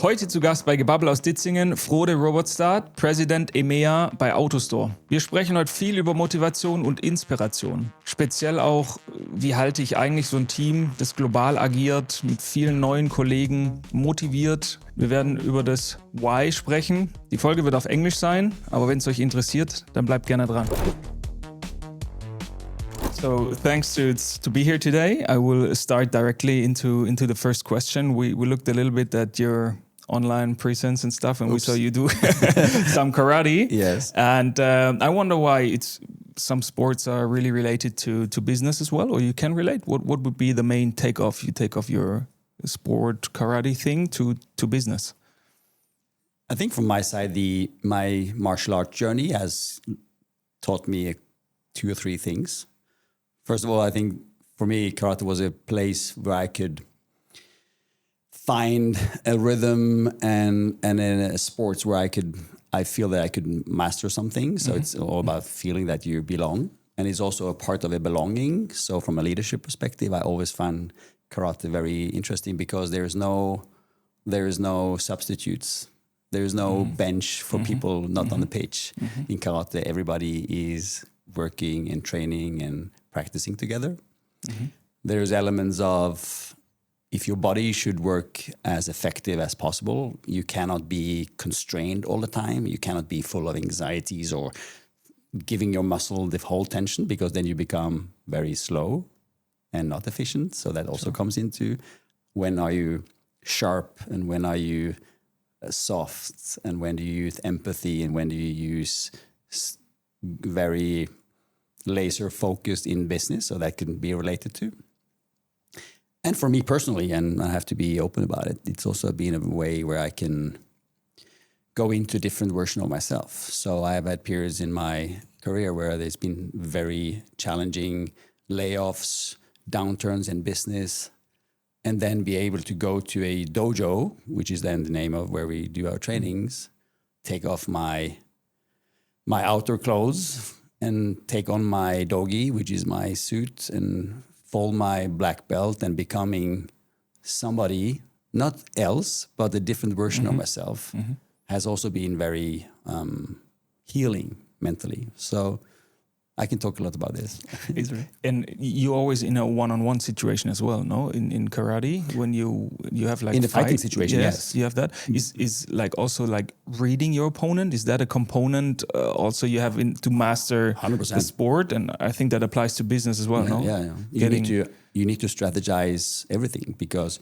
Heute zu Gast bei GEBABBEL aus Ditzingen, Frode Robberstad, President EMEA bei AutoStore. Wir sprechen heute viel über Motivation und Inspiration. Speziell auch, wie halte ich eigentlich so ein Team, das global agiert, mit vielen neuen Kollegen, motiviert. Wir werden über das Why sprechen. Die Folge wird auf Englisch sein, aber wenn es euch interessiert, dann bleibt gerne dran. So thanks to be here today. I will start directly into the first question. We looked a little bit at your online presence and stuff, and we saw you do some karate. Yes. And I wonder why some sports are really related to business as well, or you can relate. What would be the main takeoff? You take off your sport karate thing to business. I think from my side, my martial art journey has taught me 2 or 3 things. First of all, I think for me, karate was a place where I could find a rhythm and in a sports where I feel that I could master something. So it's all about feeling that you belong. And it's also a part of a belonging. So from a leadership perspective, I always found karate very interesting because there is no substitutes. There is no bench for people not on the pitch. In karate, everybody is working and training and practicing together. There's elements of if your body should work as effective as possible, you cannot be constrained all the time. You cannot be full of anxieties or giving your muscle the whole tension because then you become very slow and not efficient. So that also comes into when are you sharp and when are you soft and when do you use empathy and when do you use very laser focused in business, so that can be related to. And for me personally, and I have to be open about it, it's also been a way where I can go into different version of myself. So I have had periods in my career where there's been very challenging layoffs, downturns in business, and then be able to go to a dojo, which is then the name of where we do our trainings, take off my outer clothes and take on my dogi, which is my suit, and fold my black belt and becoming somebody, not else, but a different version of myself, has also been very healing mentally. So I can talk a lot about this. And you always in a one-on-one situation as well, no? In karate, when you have like in the fighting situation, yes, you have that. Is like also like reading your opponent. Is that a component also you have to master 100%. the sport? And I think that applies to business as well, no? Yeah. You need to strategize everything because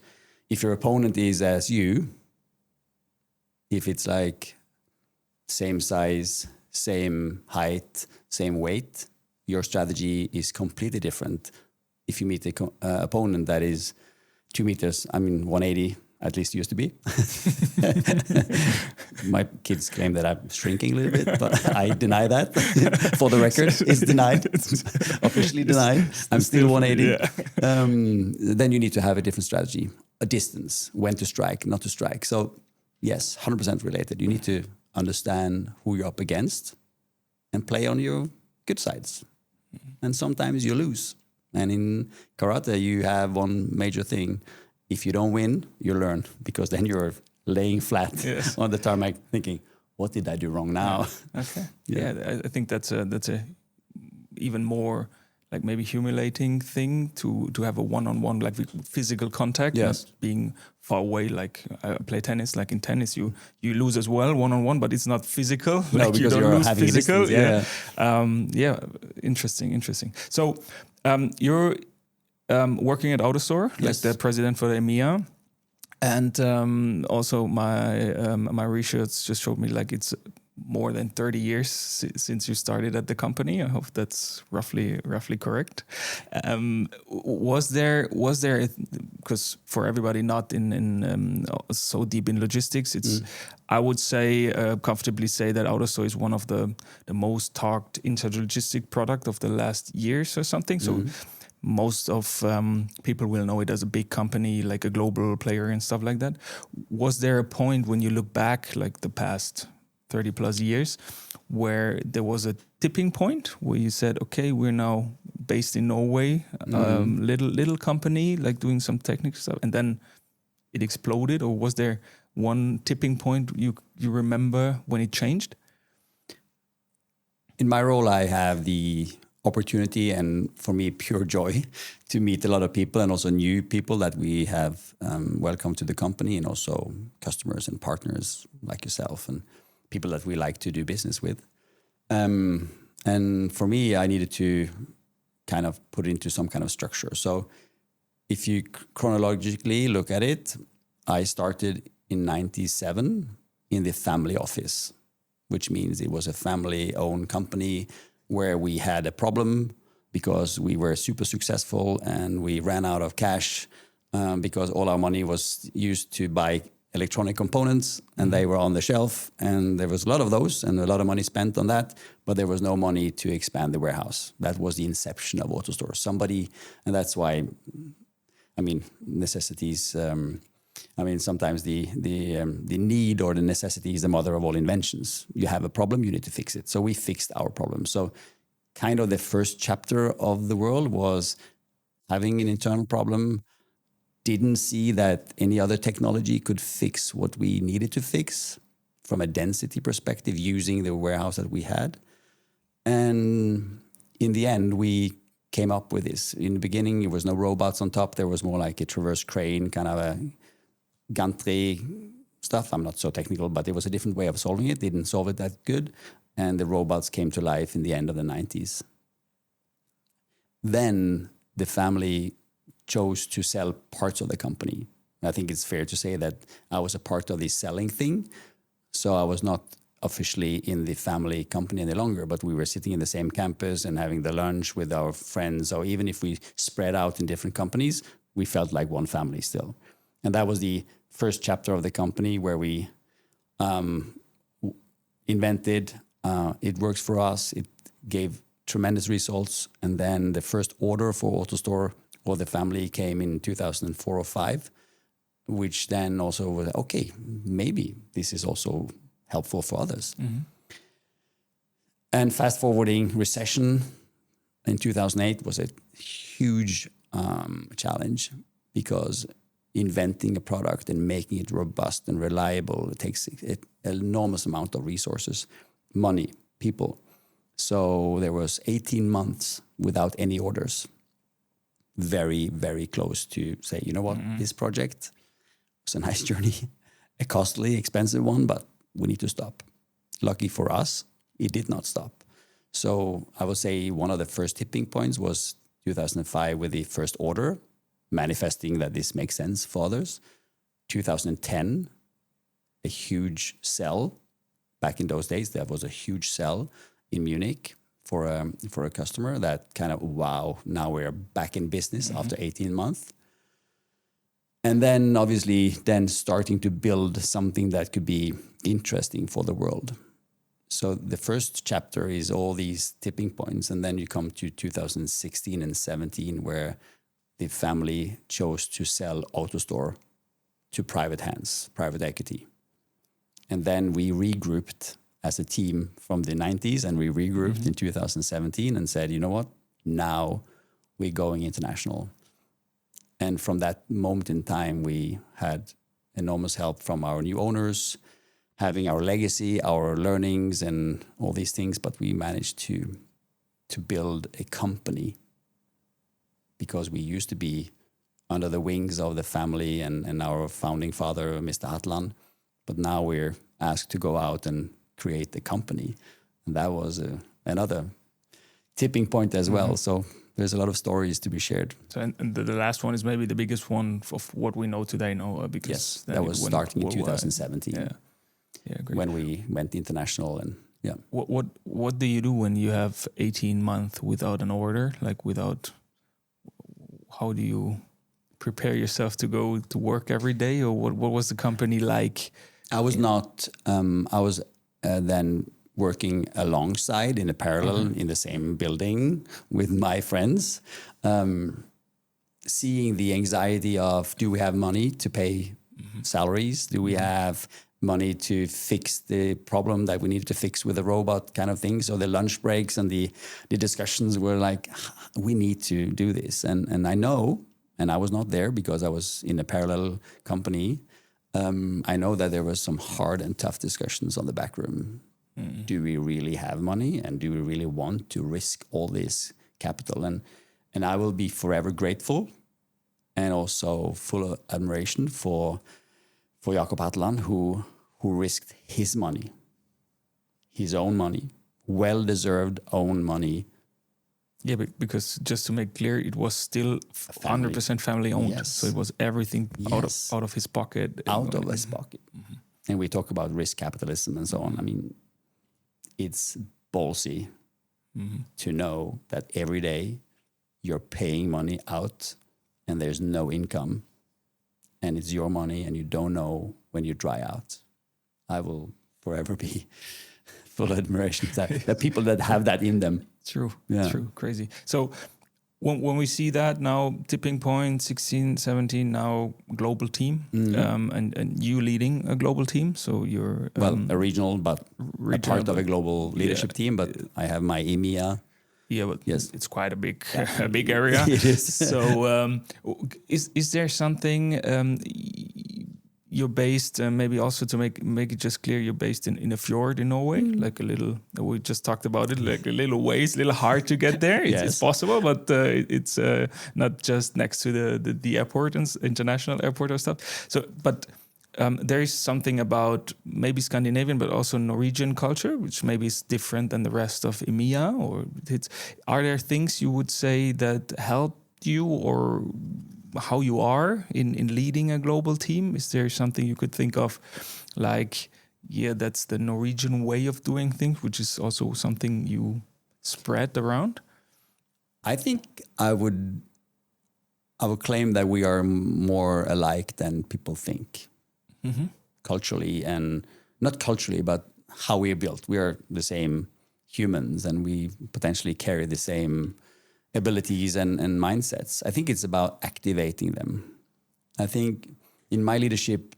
if your opponent is as you, if it's like same size, same height, same weight, your strategy is completely different. If you meet an opponent that is 2 meters, 180 at least used to be. My kids claim that I'm shrinking a little bit, but I deny that. For the record, it's denied. Officially denied. I'm still 180. Yeah. Then you need to have a different strategy, a distance, when to strike, not to strike. So yes, 100% related. You need to understand who you're up against and play on your good sides. And sometimes you lose. And in karate, you have one major thing. If you don't win, you learn, because then you're laying flat on the tarmac thinking, what did I do wrong now? Okay. Yeah, I think that's a even more like maybe humiliating thing to have a one-on-one like physical contact, not being far away. Like I play tennis, like in tennis you lose as well one-on-one, but it's not physical. No, like because you don't lose physical. Interesting. So you're working at AutoStore, like the president for the EMEA, and also my research just showed me like it's more than 30 years since you started at the company. I hope that's roughly correct. Was there because for everybody not in so deep in logistics, it's I would say comfortably say that AutoStore is one of the most talked interlogistic product of the last years or something. So most of people will know it as a big company, like a global player and stuff like that. Was there a point when you look back, like the past 30 plus years, where there was a tipping point where you said, okay, we're now based in Norway, little company, like doing some technical stuff, and then it exploded? Or was there one tipping point you remember when it changed? In my role, I have the opportunity and, for me, pure joy to meet a lot of people, and also new people that we have welcomed to the company, and also customers and partners like yourself and people that we like to do business with. And for me, I needed to kind of put it into some kind of structure. So if you chronologically look at it, I started in 97 in the family office, which means it was a family-owned company where we had a problem because we were super successful and we ran out of cash because all our money was used to buy electronic components, and they were on the shelf, and there was a lot of those and a lot of money spent on that, but there was no money to expand the warehouse. That was the inception of AutoStore. And that's why, I mean, necessities, sometimes the need or the necessity is the mother of all inventions. You have a problem, you need to fix it. So we fixed our problem. So kind of the first chapter of the world was having an internal problem, didn't see that any other technology could fix what we needed to fix from a density perspective using the warehouse that we had. And in the end, we came up with this. In the beginning, there was no robots on top. There was more like a traverse crane, kind of a gantry stuff. I'm not so technical, but it was a different way of solving it. Didn't solve it that good. And the robots came to life in the end of the 90s. Then the family chose to sell parts of the company. I think it's fair to say that I was a part of the selling thing. So I was not officially in the family company any longer, but we were sitting in the same campus and having the lunch with our friends. So even if we spread out in different companies, we felt like one family still. And that was the first chapter of the company where we invented, it works for us, it gave tremendous results. And then the first order for AutoStore or the family came in 2004 or 5, which then also was, okay, maybe this is also helpful for others. Mm-hmm. And fast forwarding, recession in 2008 was a huge challenge, because inventing a product and making it robust and reliable, it takes an enormous amount of resources, money, people. So there was 18 months without any orders. Very, very close to say, you know what, this project was a nice journey, a costly, expensive one, but we need to stop. Lucky for us, it did not stop. So I would say one of the first tipping points was 2005 with the first order, manifesting that this makes sense for others. 2010, a huge sell. Back in those days, there was a huge sell in Munich for a customer that kind of, wow, now we're back in business after 18 months. And then obviously then starting to build something that could be interesting for the world. So the first chapter is all these tipping points. And then you come to 2016 and 17, where the family chose to sell AutoStore to private hands, private equity. And then we regrouped as a team from the 90s, and we regrouped in 2017 and said, you know what, now we're going international. And from that moment in time, we had enormous help from our new owners, having our legacy, our learnings, and all these things. But we managed to build a company, because we used to be under the wings of the family and our founding father, Mr. Hatlan. But now we're asked to go out and create a company. And that was another tipping point as well. So there's a lot of stories to be shared. So, and the last one is maybe the biggest one of what we know today, because yes, that was starting in 2017. Yeah, great. When we went international. And yeah. What do you do when you have 18 months without an order? How do you prepare yourself to go to work every day, or what was the company like? I was not. I was then working alongside in a parallel in the same building with my friends, seeing the anxiety of, do we have money to pay salaries? Do we have money to fix the problem that we needed to fix with a robot kind of thing? So the lunch breaks and the discussions were like, we need to do this. And I know, and I was not there because I was in a parallel company, I know that there were some hard and tough discussions on the back room. Do we really have money, and do we really want to risk all this capital? And I will be forever grateful and also full of admiration for Jakob Hatteland, who risked his money, his own money, well-deserved own money. Yeah, but because just to make clear, it was still 100% family owned. Yes. So it was everything Yes. out of his pocket. Out of his pocket. And we talk about risk capitalism and so on. I mean, it's ballsy to know that every day you're paying money out and there's no income, and it's your money and you don't know when you dry out. I will forever be full of admiration that people that have that in them. True, Yeah. true, crazy. So when we see that now, tipping point, 16, 17, now global team, and you leading a global team, so you're... a regional, but a part of a global leadership team, but I have my EMEA. Yeah, but yes, it's quite a big area. It is. So is there something... you're based, maybe also to make it just clear, you're based in a fjord in Norway, like a little, we just talked about it, like a little ways, a little hard to get there. It's possible, but it's not just next to the airport and international airport or stuff. So, but there is something about maybe Scandinavian, but also Norwegian culture, which maybe is different than the rest of EMEA. Or are there things you would say that helped you, or how you are in leading a global team? Is there something you could think of, like, yeah, that's the Norwegian way of doing things, which is also something you spread around? I think I would claim that we are more alike than people think, culturally, and not culturally, but how we are built. We are the same humans, and we potentially carry the same abilities and mindsets. I think it's about activating them. I think in my leadership,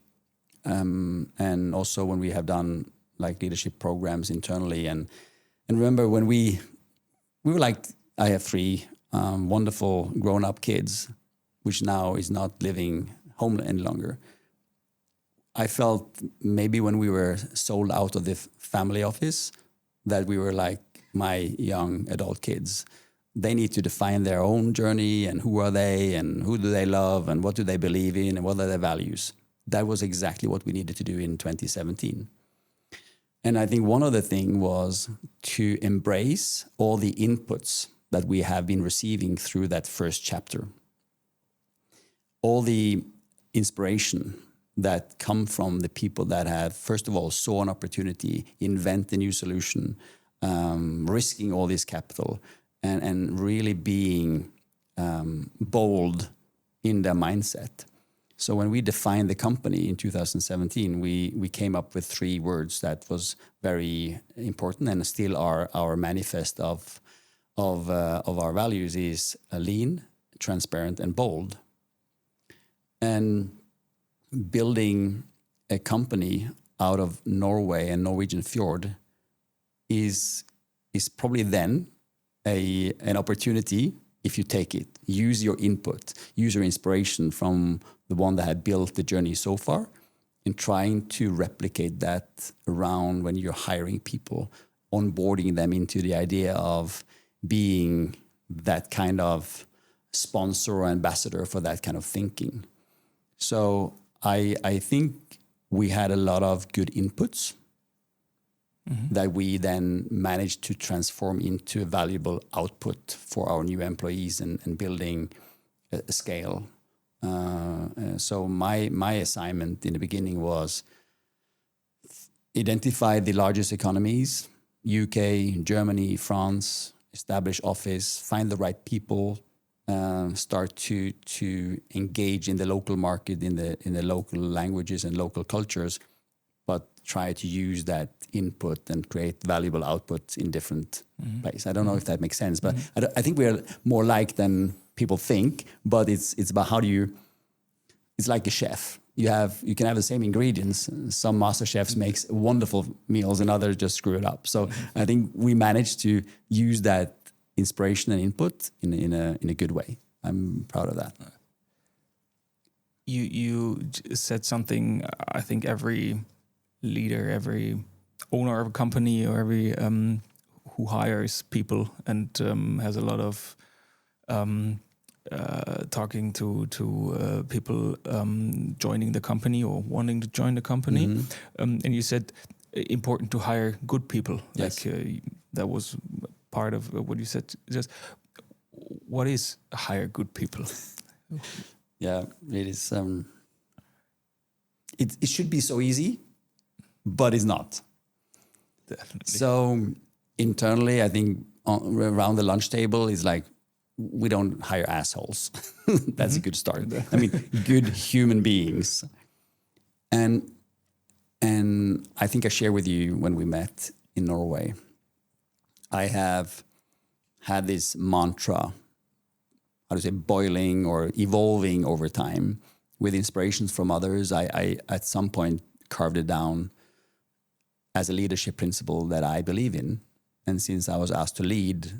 and also when we have done like leadership programs internally, and remember when we were like, I have 3 wonderful grown-up kids, which now is not living home any longer. I felt maybe when we were sold out of the family office that we were like my young adult kids. They need to define their own journey, and who are they, and who do they love, and what do they believe in, and what are their values. That was exactly what we needed to do in 2017. And I think one other thing was to embrace all the inputs that we have been receiving through that first chapter. All the inspiration that come from the people that have, first of all, saw an opportunity, invent a new solution, risking all this capital, and really being bold in their mindset. So when we defined the company in 2017, we came up with 3 words that was very important and still are our manifest of our values is lean, transparent, and bold. And building a company out of Norway and Norwegian fjord is probably then an opportunity if you take it. Use your input, use your inspiration from the one that had built the journey so far, and trying to replicate that around when you're hiring people, onboarding them into the idea of being that kind of sponsor or ambassador for that kind of thinking. So I think we had a lot of good inputs that we then managed to transform into a valuable output for our new employees and building a scale. So my assignment in the beginning was identify the largest economies, UK, Germany, France, establish office, find the right people, start to engage in the local market, in the local languages and local cultures, but try to use that input and create valuable output in different places. I don't know if that makes sense, but I think we are more alike than people think. But it's about how do you. It's like a chef. You can have the same ingredients. Some master chefs makes wonderful meals, and others just screw it up. So I think we managed to use that inspiration and input in a good way. I'm proud of that. you said something. I think every leader, every owner of a company, or every who hires people and has a lot of talking to people joining the company or wanting to join the company, and you said important to hire good people. Yes. Like that was part of what you said. Just what is hire good people? Yeah, it is. It should be so easy, but it's not. Definitely. So internally, I think around the lunch table is like, we don't hire assholes. That's a good start. I mean, good human beings. And I think I shared with you when we met in Norway, I have had this mantra, how to say, boiling or evolving over time with inspirations from others. I at some point carved it down as a leadership principle that I believe in. And since I was asked to lead,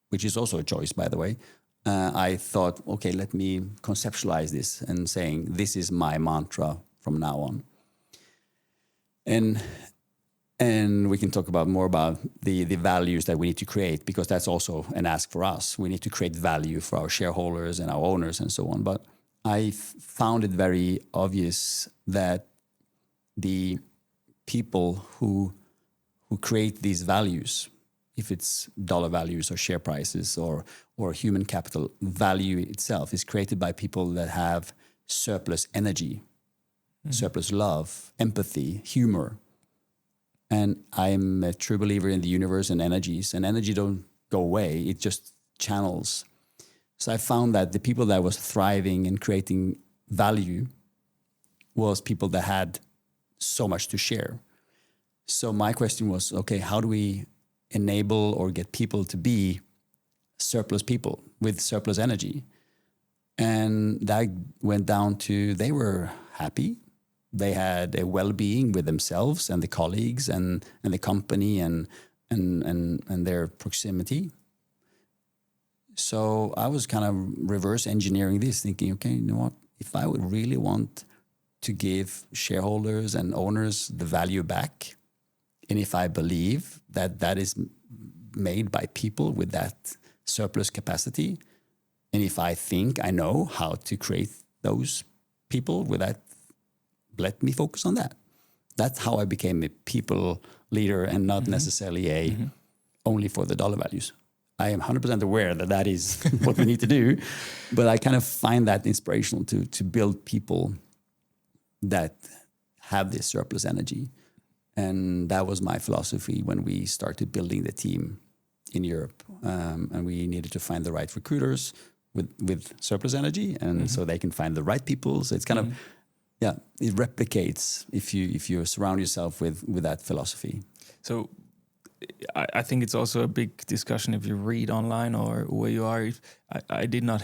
which is also a choice, by the way, I thought, okay, let me conceptualize this and saying, this is my mantra from now on. And we can talk about more about the values that we need to create, because that's also an ask for us. We need to create value for our shareholders and our owners and so on. But I found it very obvious that the people who create these values, if it's dollar values or share prices or human capital, value itself is created by people that have surplus energy, surplus love, empathy, humor. And I'm a true believer in the universe and energies, and energy don't go away. It just channels. So I found that the people that was thriving and creating value was people that had so much to share. So my question was, okay, how do we enable or get people to be surplus people with surplus energy? And that went down to, they were happy. They had a well-being with themselves and the colleagues and the company and their proximity. So I was kind of reverse engineering this, thinking, okay, you know what? If I would really want to give shareholders and owners the value back, and if I believe that that is made by people with that surplus capacity, and if I think I know how to create those people with that, let me focus on that. That's how I became a people leader and not necessarily a only for the dollar values. I am 100% aware that that is what we need to do, but I kind of find that inspirational to build people that have this surplus energy. And that was my philosophy when we started building the team in Europe. And we needed to find the right recruiters with surplus energy, and so they can find the right people. So it's kind of, yeah, it replicates if you surround yourself with that philosophy. So I think it's also a big discussion if you read online or where you are. I did not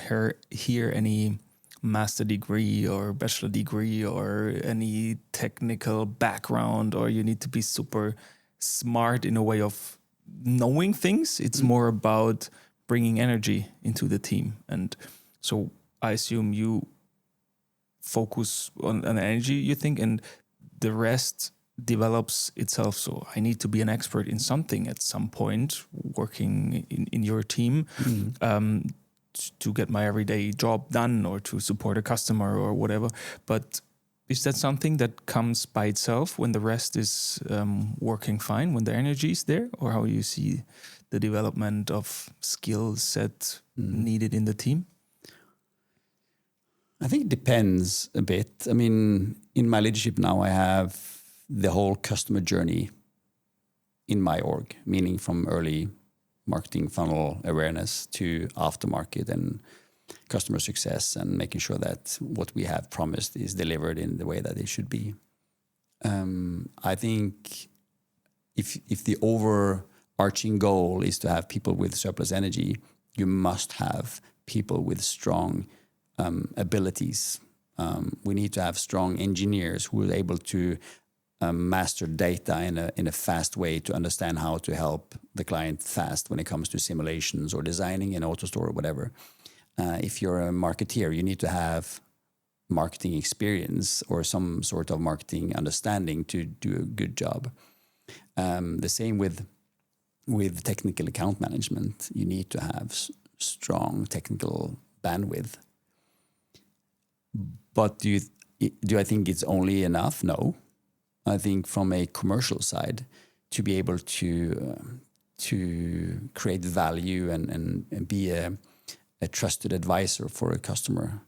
hear any master degree or bachelor degree or any technical background, or you need to be super smart in a way of knowing things. It's more about bringing energy into the team. And so I assume you focus on energy, you think, and the rest develops itself. So I need to be an expert in something at some point working in your team to get my everyday job done or to support a customer or whatever. But is that something that comes by itself when the rest is working fine, when the energy is there? Or how you see the development of skill set needed in the team? I think it depends a bit. I mean, in my leadership now, I have the whole customer journey in my org, meaning from early marketing funnel awareness to aftermarket and customer success, and making sure that what we have promised is delivered in the way that it should be. I think if the overarching goal is to have people with surplus energy, you must have people with strong abilities. We need to have strong engineers who are able to master data in a fast way to understand how to help the client fast when it comes to simulations or designing an AutoStore or whatever. If you're a marketeer, you need to have marketing experience or some sort of marketing understanding to do a good job. The same with technical account management. You need to have strong technical bandwidth. But do I think it's only enough? No. I think from a commercial side, to be able to create value and be a trusted advisor for a customer,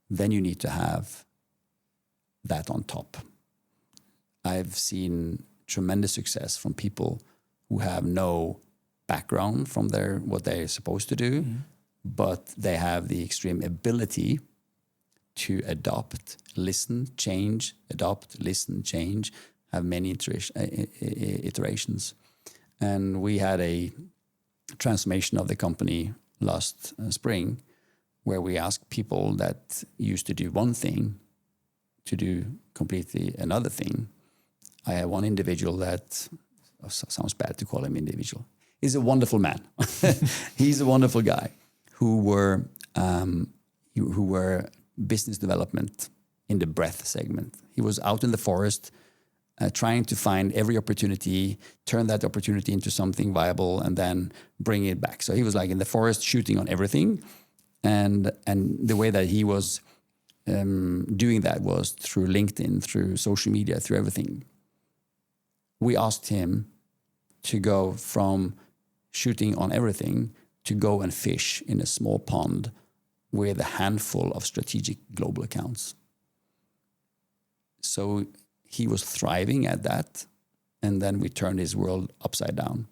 then you need to have that on top. I've seen tremendous success from people who have no background from what they're supposed to do, but they have the extreme ability to adopt, listen, change, adopt, listen, change, have many iterations. And we had a transformation of the company last spring where we asked people that used to do one thing to do completely another thing. I have one individual that, sounds bad to call him individual, he's a wonderful man. He's a wonderful guy who were business development in the breadth segment. He was out in the forest trying to find every opportunity, turn that opportunity into something viable, and then bring it back. So he was like in the forest shooting on everything. And the way that he was doing that was through LinkedIn, through social media, through everything. We asked him to go from shooting on everything to go and fish in a small pond with a handful of strategic global accounts. So he was thriving at that, and then we turned his world upside down.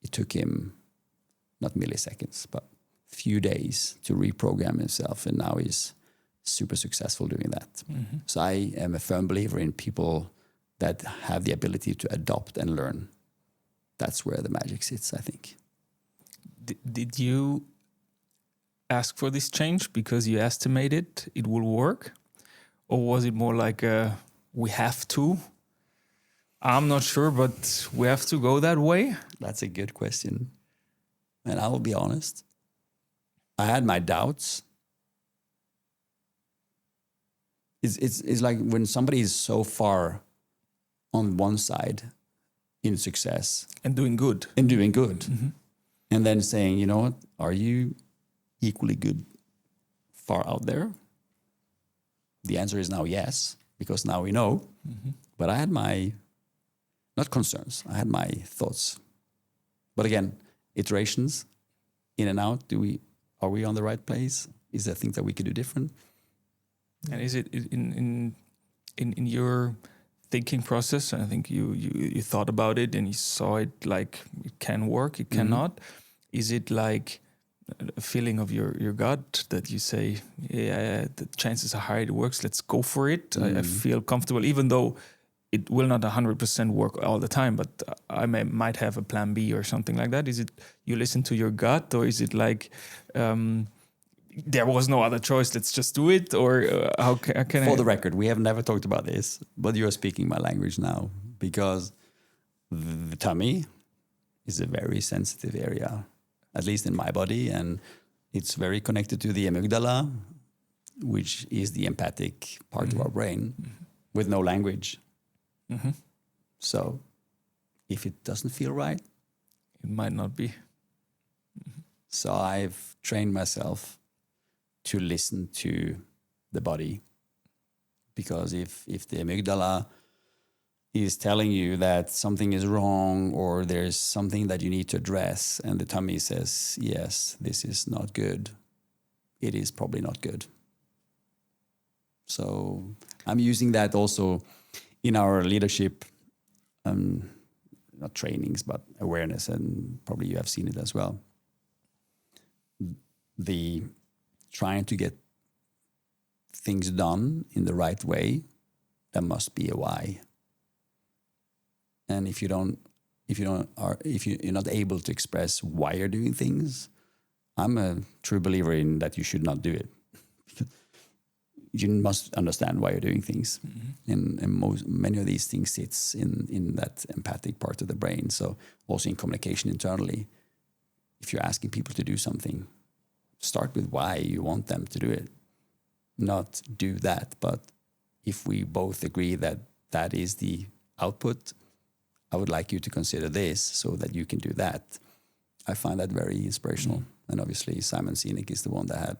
It took him, not milliseconds, but a few days to reprogram himself, and now he's super successful doing that. Mm-hmm. So I am a firm believer in people that have the ability to adopt and learn. That's where the magic sits, I think. Did you ask for this change because you estimated it will work? Or was it more like we have to? I'm not sure, but we have to go that way? That's a good question. And I will be honest. I had my doubts. It's like when somebody is so far on one side in success. And doing good. Mm-hmm. And then saying, you know what, are you equally good far out there? The answer is now yes, because now we know. Mm-hmm. But I had my, not concerns, I had my thoughts. But again, iterations, in and out, are we on the right place? Is there things that we could do different? And is it in your thinking process? I think you thought about it and you saw it like it can work, it cannot. Is it like a feeling of your gut that you say, yeah, the chances are high it works, let's go for it? I feel comfortable, even though it will not 100% work all the time, but I might have a plan B or something like that. Is it you listen to your gut, or is it like there was no other choice, let's just do it? Or how can For the record, we have never talked about this, but you are speaking my language now, because the tummy is a very sensitive area, at least in my body, and it's very connected to the amygdala, which is the empathic part of our brain, with no language. Mm-hmm. So if it doesn't feel right, it might not be. Mm-hmm. So I've trained myself to listen to the body, because if the amygdala is telling you that something is wrong or there's something that you need to address, and the tummy says, yes, this is not good, it is probably not good. So I'm using that also in our leadership, not trainings, but awareness, and probably you have seen it as well. The trying to get things done in the right way, there must be a why. And if you're not able to express why you're doing things, I'm a true believer in that you should not do it. You must understand why you're doing things. Mm-hmm. And many of these things sits in that empathic part of the brain. So also in communication internally, if you're asking people to do something, start with why you want them to do it. not do that. But if we both agree that that is the output, I would like you to consider this so that you can do that. I find that very inspirational. And obviously Simon Sinek is the one that had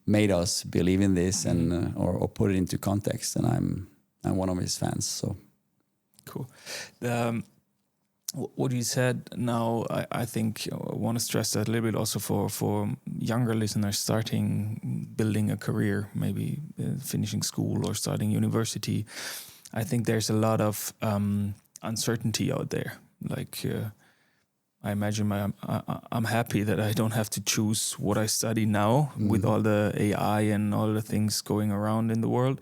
made us believe in this and or put it into context. And I'm one of his fans. So cool. What you said now, I think I want to stress that a little bit also for younger listeners starting, building a career, maybe finishing school or starting university. I think there's a lot of uncertainty out there. Like I imagine I'm happy that I don't have to choose what I study now with all the AI and all the things going around in the world.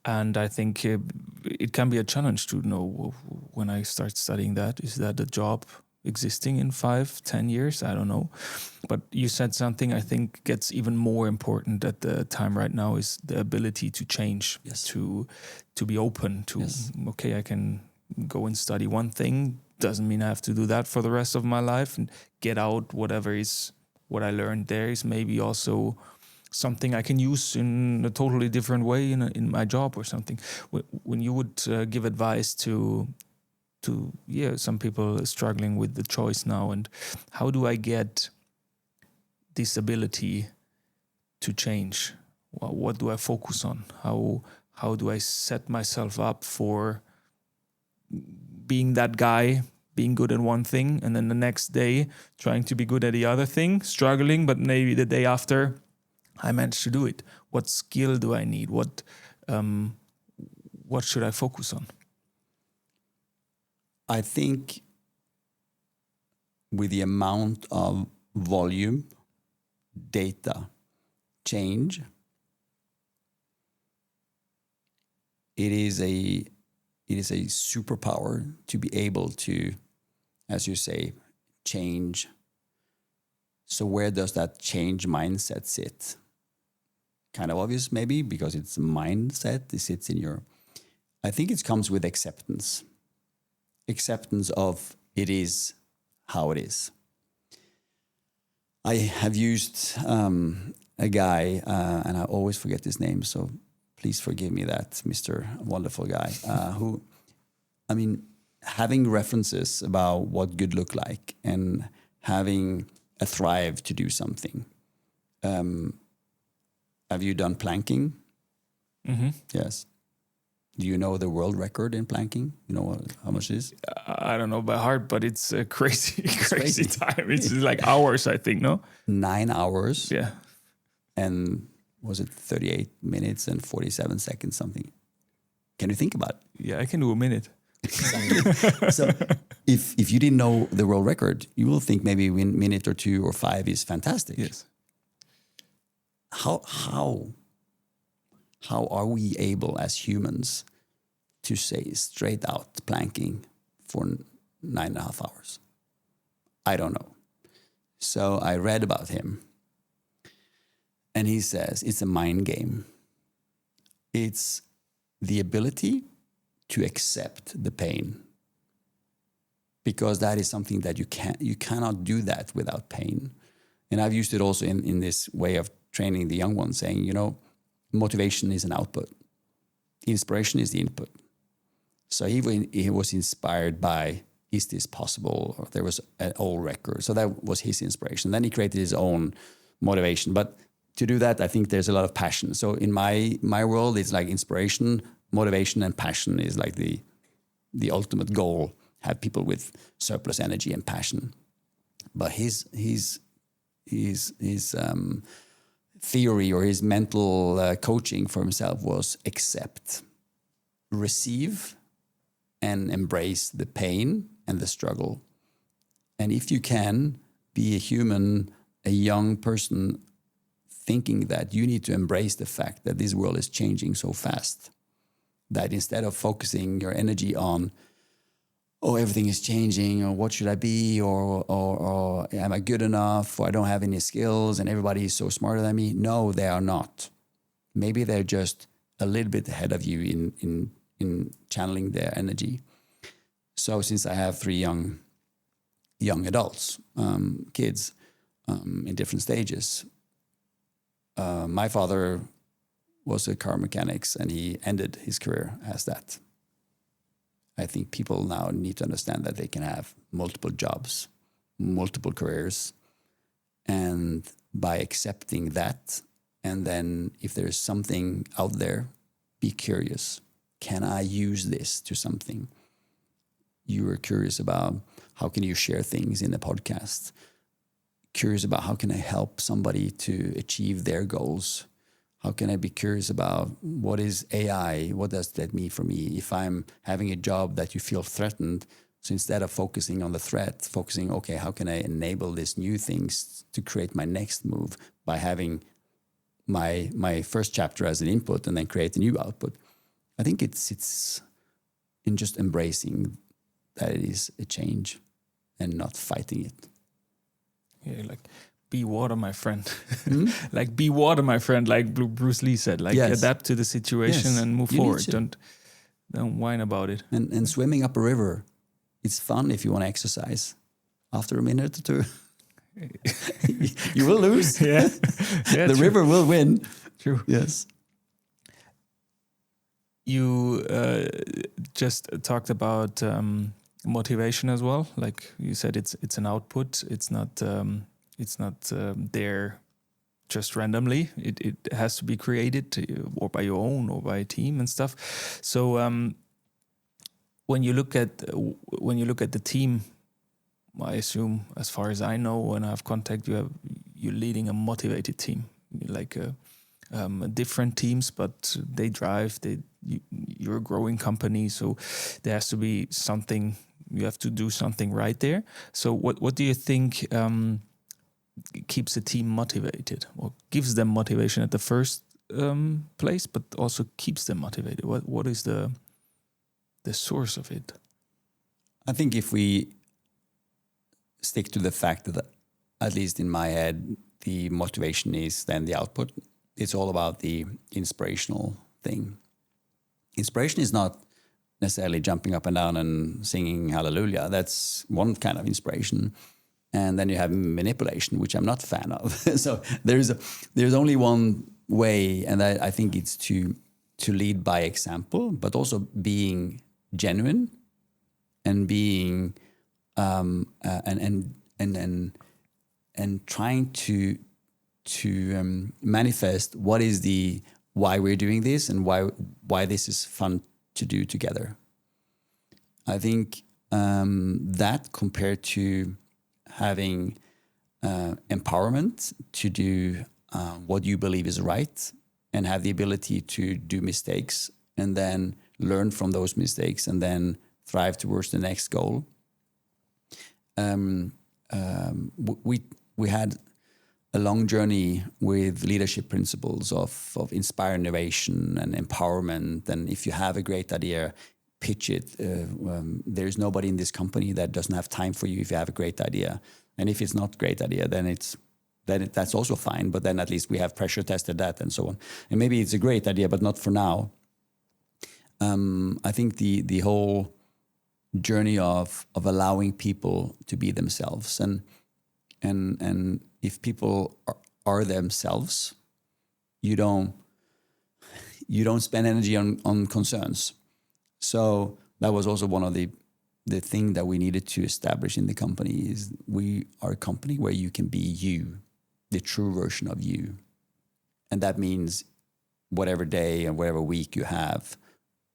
And I think it can be a challenge to know when I start studying that, is that a job existing in 5-10 years? I don't know. But you said something I think gets even more important at the time right now is the ability to change, to be open to, okay, I can go and study one thing. Doesn't mean I have to do that for the rest of my life, and get out whatever is what I learned there is maybe also something I can use in a totally different way in my job or something. When you would give advice to some people struggling with the choice now, and how do I get this ability to change? What do I focus on? How do I set myself up for being that guy, being good at one thing, and then the next day trying to be good at the other thing, struggling, but maybe the day after I managed to do it. What skill do I need? What should I focus on? I think with the amount of volume, data, change, it is a superpower to be able to, as you say, change. So where does that change mindset sit? Kind of obvious maybe, because it's a mindset. It sits in your... I think it comes with acceptance. Acceptance of it is how it is. I have used a guy, and I always forget his name, so please forgive me that, Mr. Wonderful Guy, who, I mean, having references about what good look like and having a thrive to do something. Have you done planking? Mm-hmm. Yes. Do you know the world record in planking? You know how much it is? I don't know by heart, but it's a crazy time. It's like hours, I think, no? 9 hours. Yeah. And was it 38 minutes and 47 seconds, something? Can you think about it? Yeah, I can do a minute. Exactly. So if you didn't know the world record, you will think maybe a minute or 2 or 5 is fantastic. Yes. How are we able as humans to say straight out planking for 9.5 hours? I don't know. So I read about him, and he says it's a mind game. It's the ability to accept the pain, because that is something that you cannot do that without pain. And I've used it also in this way of training the young ones, saying, motivation is an output. Inspiration is the input. So he was inspired by, is this possible? Or there was an old record. So that was his inspiration. Then he created his own motivation. But to do that, I think there's a lot of passion. So in my world, it's like inspiration, motivation, and passion is like the ultimate goal. Have people with surplus energy and passion. But his theory or his mental coaching for himself was accept, receive, and embrace the pain and the struggle. And if you can be a human, a young person, thinking that you need to embrace the fact that this world is changing so fast, that instead of focusing your energy on, oh, everything is changing, or what should I be, or am I good enough, or I don't have any skills, and everybody is so smarter than me. No, they are not. Maybe they're just a little bit ahead of you in channeling their energy. So since I have 3 young adults, kids in different stages, my father was a car mechanic, and he ended his career as that. I think people now need to understand that they can have multiple jobs, multiple careers, and by accepting that, and then if there's something out there, be curious. Can I use this to something? You are curious about how can you share things in a podcast? Curious about how can I help somebody to achieve their goals? How can I be curious about what is AI? What does that mean for me? If I'm having a job that you feel threatened, so instead of focusing on the threat, focusing, okay, how can I enable these new things to create my next move by having my first chapter as an input and then create a new output? I think it's in just embracing that it is a change and not fighting it. Yeah, like be water, my friend. Like be water, my friend. Like Bruce Lee said. Like adapt to the situation and move forward. Don't whine about it. And swimming up a river, it's fun if you want to exercise. After a minute or two, you will lose. Yeah, the river will win. True. Yes. You just talked about motivation as well. Like you said, it's an output. It's not there just randomly. It has to be created or by your own or by a team and stuff. So when you look at the team, I assume, as far as I know, when I have contact, you're leading a motivated team, like different teams, but they drive. You're a growing company, so there has to be something. You have to do something right there. So what do you think keeps a team motivated, or gives them motivation at the first place, but also keeps them motivated? What is the source of it? I think if we stick to the fact that, at least in my head, the motivation is then the output. It's all about the inspirational thing. Inspiration is not necessarily jumping up and down and singing hallelujah. That's one kind of inspiration. And then you have manipulation, which I'm not a fan of. So there's only one way, and I think it's to lead by example, but also being genuine and being and trying to manifest what is the why we're doing this and why this is fun to do together. I think that compared to having empowerment to do what you believe is right and have the ability to do mistakes and then learn from those mistakes and then thrive towards the next goal. We had a long journey with leadership principles of inspire innovation and empowerment. And if you have a great idea, pitch it. There's nobody in this company that doesn't have time for you if you have a great idea. And if it's not a great idea, then that's also fine. But then at least we have pressure tested that and so on. And maybe it's a great idea, but not for now. I think the whole journey of allowing people to be themselves and if people are themselves, you don't spend energy on concerns. So that was also one of the thing that we needed to establish in the company is we are a company where you can be you, the true version of you. And that means whatever day and whatever week you have,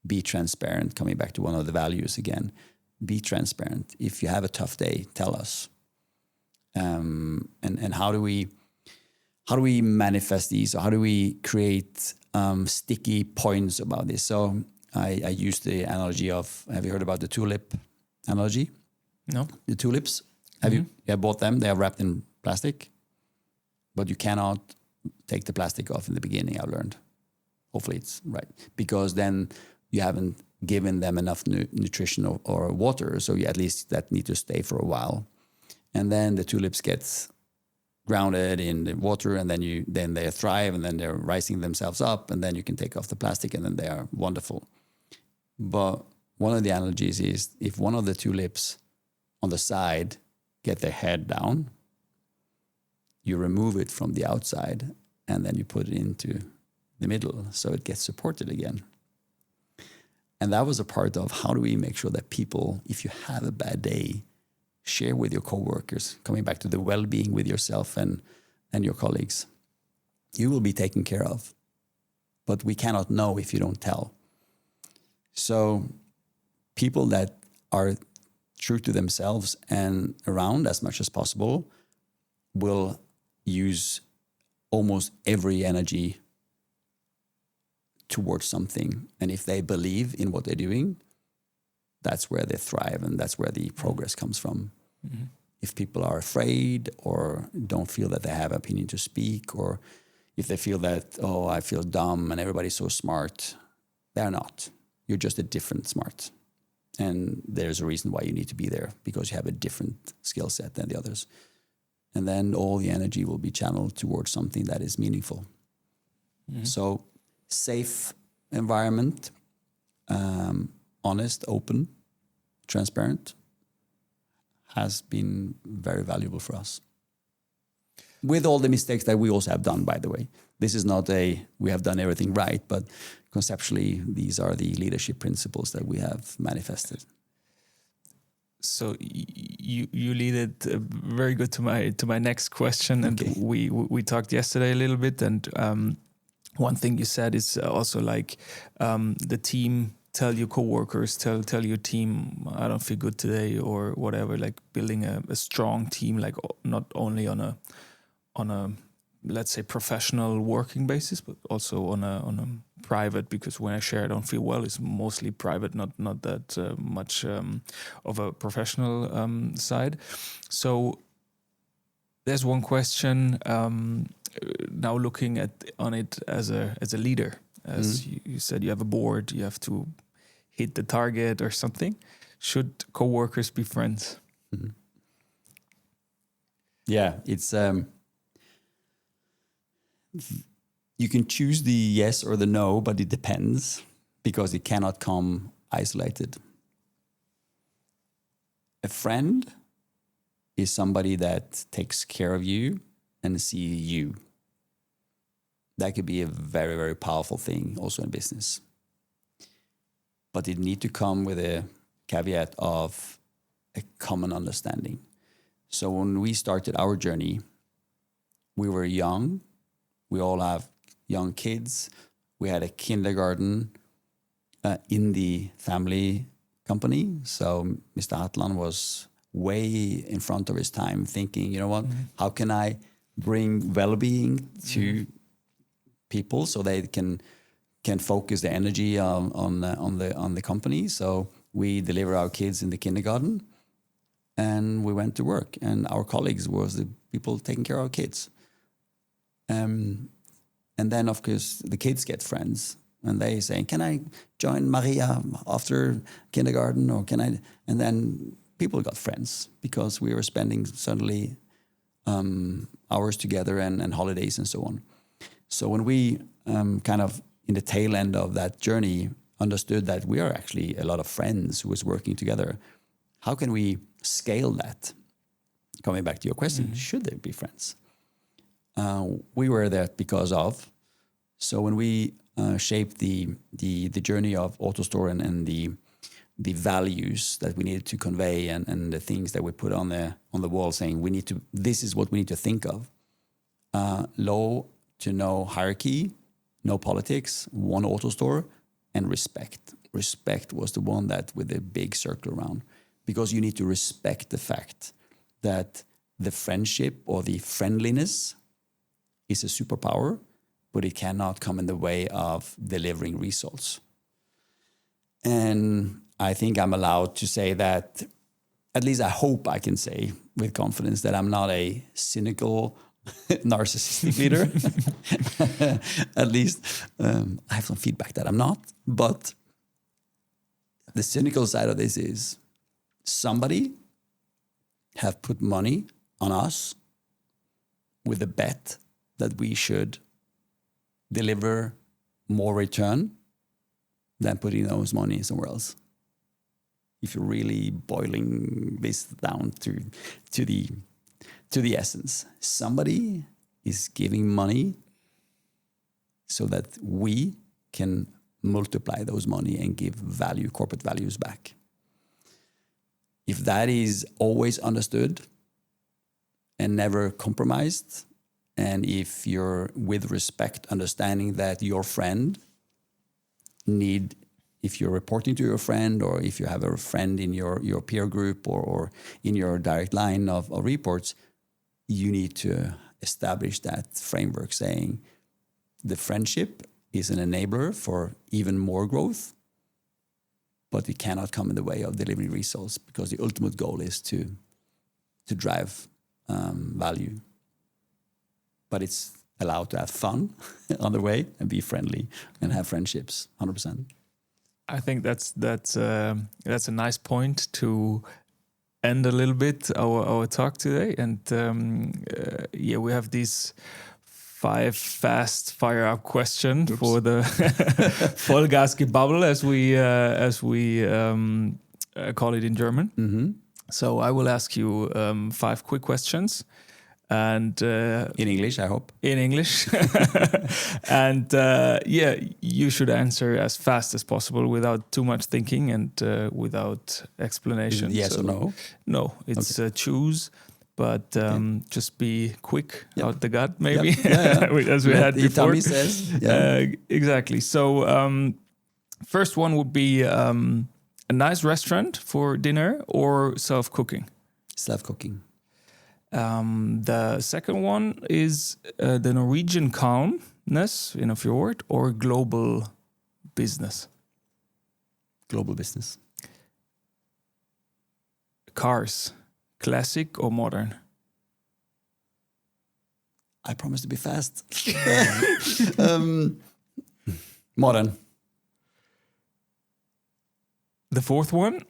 be transparent. Coming back to one of the values again, be transparent. If you have a tough day, tell us. And how do we manifest these? Or how do we create sticky points about this? So I use the analogy of, have you heard about the tulip analogy? No. The tulips, have you bought them? They are wrapped in plastic, but you cannot take the plastic off in the beginning, I've learned. Hopefully it's right. Because then you haven't given them enough nutrition or water, so you at least that need to stay for a while. And then the tulips get grounded in the water, and then they thrive, and then they're rising themselves up, and then you can take off the plastic, and then they are wonderful. But one of the analogies is if one of the tulips on the side get their head down, you remove it from the outside, and then you put it into the middle so it gets supported again. And that was a part of how do we make sure that people, if you have a bad day, share with your coworkers, coming back to the well-being with yourself and your colleagues. You will be taken care of, but we cannot know if you don't tell. So people that are true to themselves and around as much as possible will use almost every energy towards something. And if they believe in what they're doing, that's where they thrive and that's where the progress comes from. Mm-hmm. If people are afraid or don't feel that they have opinion to speak, or if they feel that, oh, I feel dumb and everybody's so smart, they're not. You're just a different smart. And there's a reason why you need to be there, because you have a different skill set than the others. And then all the energy will be channeled towards something that is meaningful. Mm-hmm. So safe environment, honest, open, transparent, has been very valuable for us. With all the mistakes that we also have done, by the way. This is not we have done everything right, but conceptually, these are the leadership principles that we have manifested. So you lead it very good to my next question. And okay. we talked yesterday a little bit, and one thing you said is also like the team. Tell your coworkers, tell your team, I don't feel good today or whatever. Like building a strong team, like not only on a let's say professional working basis, but also on a private. Because when I share I don't feel well, it's mostly private, not that much of a professional side. So there's one question now looking on it as a leader. As you said, you have a board, you have to hit the target or something. Should coworkers be friends? Mm-hmm. Yeah, it's you can choose the yes or the no, but it depends, because it cannot come isolated. A friend is somebody that takes care of you and sees you. That could be a very, very powerful thing also in business. But it needs to come with a caveat of a common understanding. So when we started our journey, we were young. We all have young kids. We had a kindergarten in the family company. So Mr. Hatland was way in front of his time, thinking, you know what, how can I bring well-being to people so they can focus their energy on the company. So we deliver our kids in the kindergarten, and we went to work, and our colleagues was the people taking care of our kids. And then of course the kids get friends, and they say, "Can I join Maria after kindergarten?" Or can I? And then people got friends because we were spending suddenly hours together and holidays and so on. So when we kind of in the tail end of that journey understood that we are actually a lot of friends who was working together, how can we scale that? Coming back to your question, should they be friends? We were there because of. So when we shaped the journey of AutoStore and the values that we needed to convey and the things that we put on the wall, saying this is what we need to think of. Low to no hierarchy, no politics, one AutoStore, and respect. Respect was the one that with a big circle around, because you need to respect the fact that the friendship or the friendliness is a superpower, but it cannot come in the way of delivering results. And I think I'm allowed to say that, at least I hope I can say with confidence, that I'm not a cynical, narcissistic leader. At least I have some feedback that I'm not. But the cynical side of this is somebody have put money on us with a bet that we should deliver more return than putting those money somewhere else. If you're really boiling this down to the essence, somebody is giving money so that we can multiply those money and give value, corporate values back. If that is always understood and never compromised, and if you're with respect understanding that your friend if you're reporting to your friend, or if you have a friend in your peer group or in your direct line of reports, you need to establish that framework saying the friendship is an enabler for even more growth, but it cannot come in the way of delivering results, because the ultimate goal is to drive value. But it's allowed to have fun on the way and be friendly and have friendships, 100%. I think that's a nice point to end a little bit our talk today. And we have these 5 fast fire up questions for the Vollgas GEBABBEL, as we call it in German. Mm-hmm. So I will ask you 5 quick questions. And in English, I hope. In English. And you should answer as fast as possible without too much thinking and without explanation. Yes or no? No, it's choose, but just be quick out the gut, maybe, as we had before. Tommy says. Yeah. Exactly. So first one would be a nice restaurant for dinner or self-cooking? Self-cooking. The second one is the Norwegian calmness in a fjord or global business? Global business. Cars, classic or modern? I promise to be fast. Modern. The fourth one,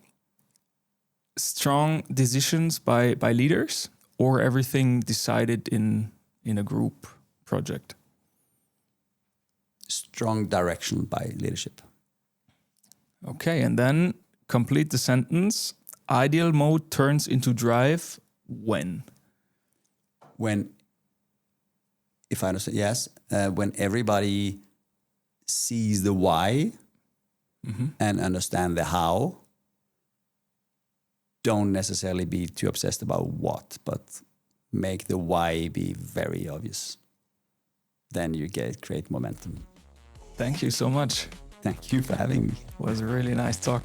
strong decisions by leaders, or everything decided in a group project? Strong direction by leadership. Okay, and then complete the sentence. Ideal mode turns into drive when? If I understand, yes, when everybody sees the why and understand the how. Don't necessarily be too obsessed about what, but make the why be very obvious. Then you create momentum. Thank you so much. Thank you for having me. It was a really nice talk.